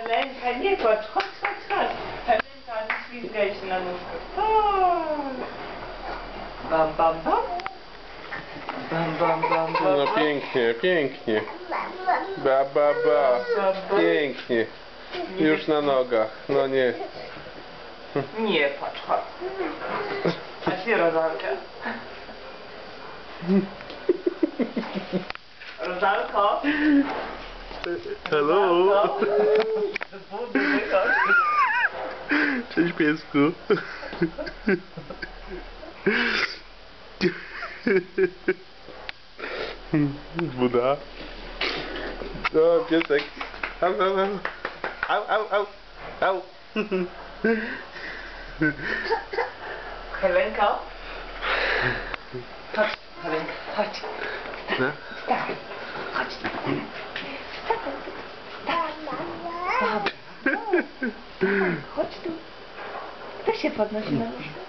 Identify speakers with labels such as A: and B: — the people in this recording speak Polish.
A: Helenka, nie płacz, chodź. Helenka, nie ślizgaj się na nóżkę. Bam, bam, bam. Bam, bam, bam, bam.
B: No pięknie. Ba. Pięknie. Już na nogach. No nie.
A: Nie patrz, chodź. A się Rozalka. Rozalko.
B: Hello.
A: Budy, wychodź.
B: Cześć piesku. Buda. O, piesek. Au.
A: Helenka. Chodź, Helenka, chodź.
B: No.
A: Wstawaj. Chodź. Chodź tu. To się podnosi na nóżkę.